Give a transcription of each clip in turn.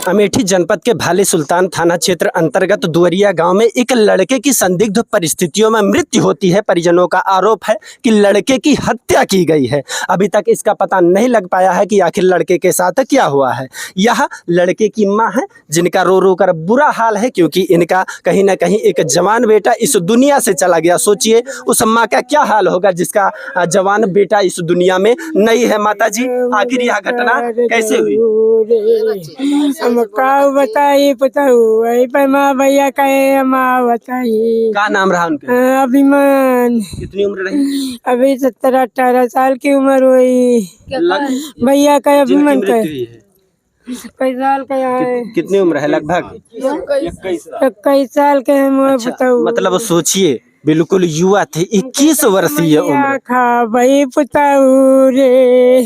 अमेठी जनपद के भाले सुल्तान थाना क्षेत्र अंतर्गत दुवरिया गांव में एक लड़के की संदिग्ध परिस्थितियों में मृत्यु होती है। परिजनों का आरोप है कि लड़के की हत्या की गई है। अभी तक इसका पता नहीं लग पाया है कि आखिर लड़के के साथ क्या हुआ है। यह लड़के की मां है जिनका रो रो कर बुरा हाल है, क्योंकि इनका कहीं ना कहीं एक जवान बेटा इस दुनिया से चला गया। सोचिए उस माँ का क्या हाल होगा जिसका जवान बेटा इस दुनिया में नहीं है। माता जी, आखिर यह घटना कैसे हुई? हम का बताइए, पता हुआ पर माँ भैया कहे माँ बताइए। क्या नाम रहा उनका? अभिमान। कितनी उम्र रही? अभी 17-18 साल की उम्र हुई। भैया का अभिमान का 21 साल का है। कितनी उम्र है लगभग? 21 साल के हैं। अच्छा, बताओ, मतलब सोचिए बिल्कुल युवा थे, 21 वर्षीय उम्र। खा भाई पुताऊ रे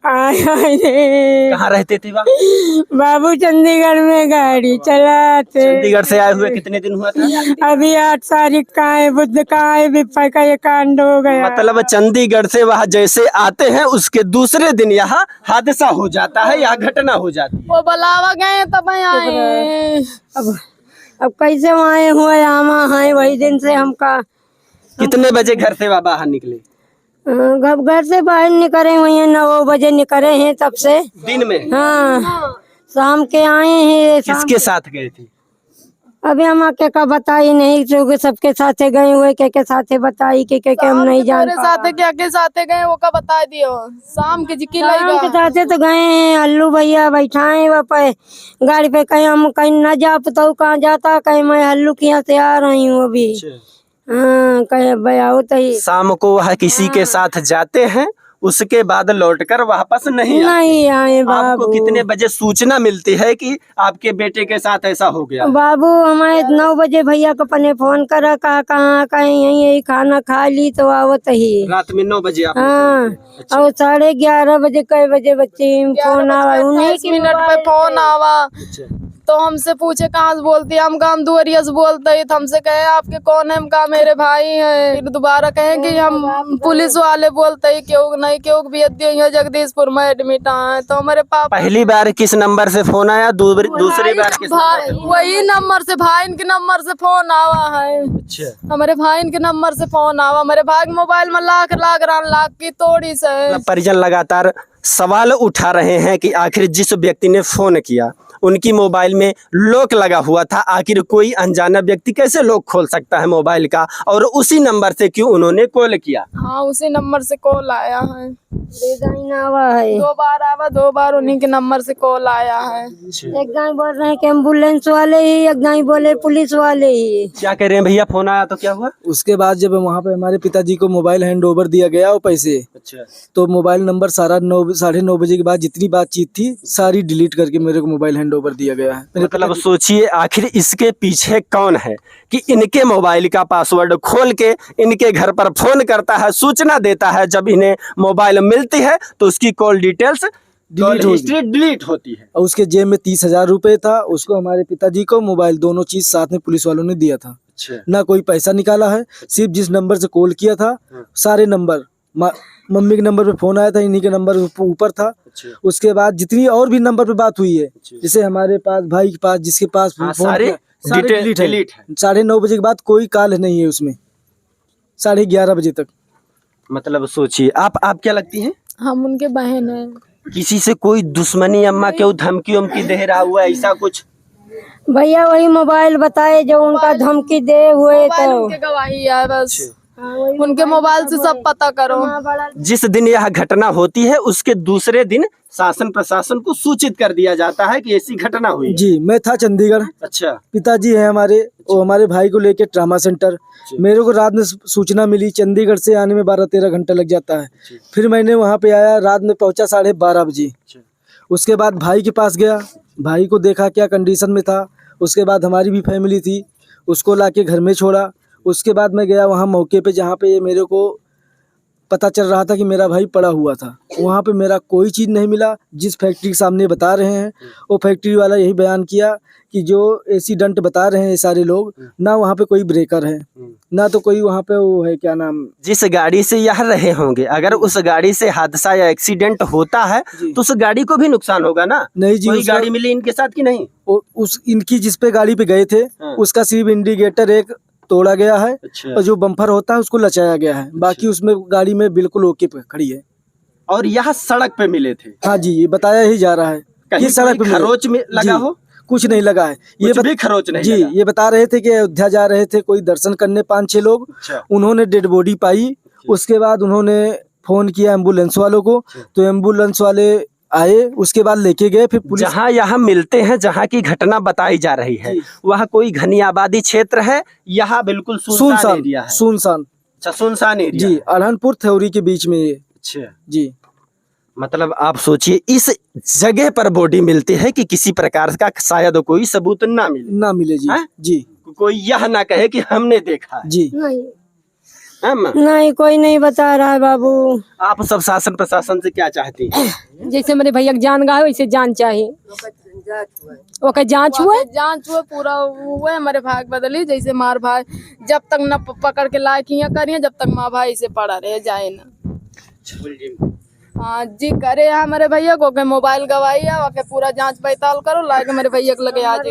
आया रे। कहाँ रहते थे बाबू? चंडीगढ़ में गाड़ी चलाते। चंडीगढ़ से आए हुए कितने दिन हुआ था? अभी 8 तारीख का है, बुध का है, विपा का ये कांड हो गया। मतलब चंडीगढ़ से वहाँ जैसे आते हैं उसके दूसरे दिन यहाँ हादसा हो जाता है, यहाँ घटना हो जाती है। वो बलावा गए तब आए। अब कैसे आए हुए आमा है वही दिन से हमका। कितने बजे घर से बाहर निकले? घर से बाहर निकले हुए 9 बजे निकले हैं तब से। दिन में? हाँ, शाम के आए हैं। किसके साथ गए थे? अभी हम का बताई नहीं, जो सबके साथ गए हुए के साथ बताई के हम नहीं जानते। साथ क्या के साथ गए वो का बता दियो। शाम के के साथ तो गए हैं। अल्लू भैया बैठाए वहाँ पे गाड़ी पे, कहीं हम कहीं न जा पाता कहाँ जाता, कहीं मैं अल्लू के यहाँ से आ रही हूँ अभी। हाँ, कहीं भैया होता ही। शाम को वह किसी के साथ जाते हैं, उसके बाद लौटकर वापस नहीं आए। आपको कितने बजे सूचना मिलती है कि आपके बेटे के साथ ऐसा हो गया? बाबू हमारे 9 बजे भैया को अपने फोन करा, कहा कहाँ कहीं यही खाना खा ली तो आवत ही। रात में 9 बजे आप? हाँ। अच्छा। और 11:30 बजे कई बजे बच्चे फोन आवा, 19 मिनट पे फोन आवा। तो हमसे पूछे कहाँ से बोलती है, हम काम दुवरिया से बोलते हैं। तो हमसे कहे आपके कौन है? हम कहा मेरे भाई हैं। फिर दोबारा कहें कि हम पुलिस वाले बोलते हैं क्यों नहीं, क्यों भी जगदीशपुर में एडमिट है। तो हमारे पापा पहली बार किस नंबर से फोन आया? दूसरी बार किस नंबर से? वही नंबर से, भाई के नंबर से फोन आवा है। अच्छा, हमारे भाई के नंबर से फोन आवा। हमारे भाई के मोबाइल में लाख की तोड़ी से। परिजन लगातार सवाल उठा रहे हैं कि आखिर जिस व्यक्ति ने फोन किया उनकी मोबाइल में लॉक लगा हुआ था। आखिर कोई अनजाना व्यक्ति कैसे लॉक खोल सकता है मोबाइल का, और उसी नंबर से क्यों उन्होंने कॉल किया? हाँ, उसी नंबर से कॉल आया है। 2 बार आवा, 2 बार उन्हीं के नंबर से कॉल आया है। एक गाय बोल रहे हैं कि एम्बुलेंस वाले ही, एक गाय बोले पुलिस वाले ही। क्या कह रहे हैं भैया? फोन आया तो क्या हुआ? उसके बाद जब वहाँ पे हमारे पिताजी को मोबाइल हैंड ओवर दिया गया और पैसे, अच्छा, तो मोबाइल नंबर 9:30 बजे के बाद जितनी बातचीत थी सारी डिलीट करके मेरे को मोबाइल हैंड ओवर दिया गया है। मतलब सोचिए आखिर इसके पीछे कौन है कि इनके मोबाइल का पासवर्ड खोल के इनके घर पर फोन करता है, सूचना देता है। जब इन्हें मोबाइल मिलती है तो उसकी कॉल डिटेल्स डिलीट होती है। और उसके जेब में 30,000 रुपए था। उसको हमारे पिताजी को मोबाइल दोनों चीज साथ में पुलिस वालों ने दिया था। अच्छा। ना कोई पैसा निकाला है, सिर्फ जिस नंबर से कॉल किया था सारे नंबर, मम्मी के नंबर पे फोन आया था, इन्हीं के नंबर ऊपर था। अच्छा। उसके बाद जितनी और भी नंबर पे बात हुई है, जैसे हमारे पास, भाई के पास, जिसके पास फोन सारे डिलीट है। 9:30 बजे के बाद कोई कॉल नहीं है उसमें, 11:30 बजे तक। मतलब सोचिए आप क्या लगती हैं? हम उनके बहन हैं। किसी से कोई दुश्मनी, अम्मा क्यों धमकी उमकी दे रहा हुआ ऐसा कुछ? भैया वही मोबाइल बताए जो उनका धमकी दे हुए तो उनके गवाही है बस। उनके मोबाइल से सब पता करो। जिस दिन यह घटना होती है उसके दूसरे दिन शासन प्रशासन को सूचित कर दिया जाता है कि ऐसी घटना हुई। जी, मैं था चंडीगढ़। अच्छा। पिताजी है हमारे, वो हमारे भाई को लेके ट्रामा सेंटर। मेरे को रात में सूचना मिली, चंडीगढ़ से आने में 12-13 घंटा लग जाता है। फिर मैंने वहाँ पे आया, रात में पहुँचा 12:30 बजे। उसके बाद भाई के पास गया, भाई को देखा क्या कंडीशन में था। उसके बाद हमारी भी फैमिली थी, उसको लाके घर में छोड़ा। उसके बाद मैं गया वहाँ मौके पे जहाँ पे मेरे को पता चल रहा था कि मेरा भाई पड़ा हुआ था। वहाँ पे मेरा कोई चीज़ नहीं मिला। जिस फैक्ट्री के सामने बता रहे हैं वो फैक्ट्री वाला यही बयान किया कि जो एक्सीडेंट बता रहे हैं ये सारे लोग, ना वहाँ पे कोई ब्रेकर है, ना तो कोई वहाँ पे वो है, क्या नाम, जिस गाड़ी से यह रहे होंगे, अगर उस गाड़ी से हादसा या एक्सीडेंट होता है तो उस गाड़ी को भी नुकसान होगा ना? नहीं जी, कोई उसका- गाड़ी मिली इनके साथ कि नहीं? उस इनकी जिस पे गाड़ी पे गए थे उसका सिर्फ इंडिकेटर एक तोड़ा गया है और जो बम्पर होता है उसको लचाया गया है। बाकी उसमें गाड़ी में बिल्कुल ओके पे खड़ी है। और यह सड़क पे मिले थे? हाँ जी, ये बताया ही जा रहा है कहीं कि सड़क कोई पे मिले। खरोच में लगा जी, हो? कुछ नहीं लगा है। कुछ भी खरोच नहीं जी लगा? ये बता रहे थे कि अयोध्या जा रहे थे कोई दर्शन करने 5-6 लोग। अच्छा। उन्होंने डेड बॉडी पाई। उसके बाद उन्होंने फोन किया एम्बुलेंस वालों को, तो एम्बुलेंस वाले आए, उसके बाद लेके गए। फिर पुलिस जहाँ यहाँ मिलते हैं, जहाँ की घटना बताई जा रही है, वह कोई घनी आबादी क्षेत्र है? यहाँ बिल्कुल सुनसान सुनसान एरिया है? सुनसान अच्छा, सुनसान एरिया जी, है। अरहनपुर थ्योरी के बीच में ये। अच्छा, जी मतलब आप सोचिए इस जगह पर बॉडी मिलती है कि किसी प्रकार का शायद कोई सबूत ना मिले, ना मिले जी। हैं? जी कोई यह ना कहे कि हमने देखा है। जी नहीं हैं माँ? नहीं, कोई नहीं बता रहा है बाबू। आप सब शासन प्रशासन से क्या चाहती हैं? जैसे मेरे भैया की जान गए वैसे जान चाहिए। ओके जांच हुआ है? जांच हुआ पूरा हुआ है, हमारे भाग बदली जैसे मार भाई जब तक न पकड़ के लायक करिए, जब तक माँ भाई से पड़ा रहे जाए ना। हाँ जी, करे हमारे भैया को के मोबाइल गवाई है, ओके पूरा जांच पड़ताल करो, लाके मेरे भैया को लगे आज।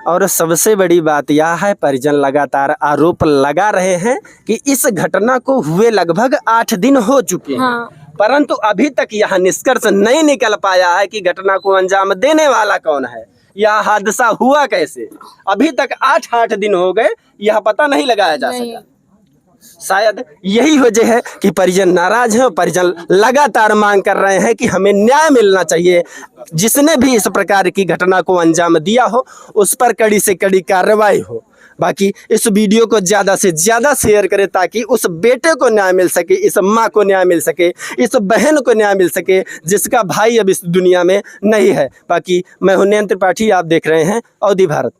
और सबसे बड़ी बात यह है, परिजन लगातार आरोप लगा रहे हैं कि इस घटना को हुए लगभग 8 दिन हो चुके हैं। हाँ। परंतु अभी तक यह निष्कर्ष नहीं निकल पाया है कि घटना को अंजाम देने वाला कौन है, यह हादसा हुआ कैसे। अभी तक 8 दिन हो गए, यह पता नहीं लगाया जा सका। शायद यही वजह है कि परिजन नाराज हैं और परिजन लगातार मांग कर रहे हैं कि हमें न्याय मिलना चाहिए। जिसने भी इस प्रकार की घटना को अंजाम दिया हो उस पर कड़ी से कड़ी कार्रवाई हो। बाकी इस वीडियो को ज़्यादा से ज़्यादा शेयर करें ताकि उस बेटे को न्याय मिल सके, इस माँ को न्याय मिल सके, इस बहन को न्याय मिल सके जिसका भाई अब इस दुनिया में नहीं है। बाकी मैं हूं नयन त्रिपाठी, आप देख रहे हैं अवधि भारत।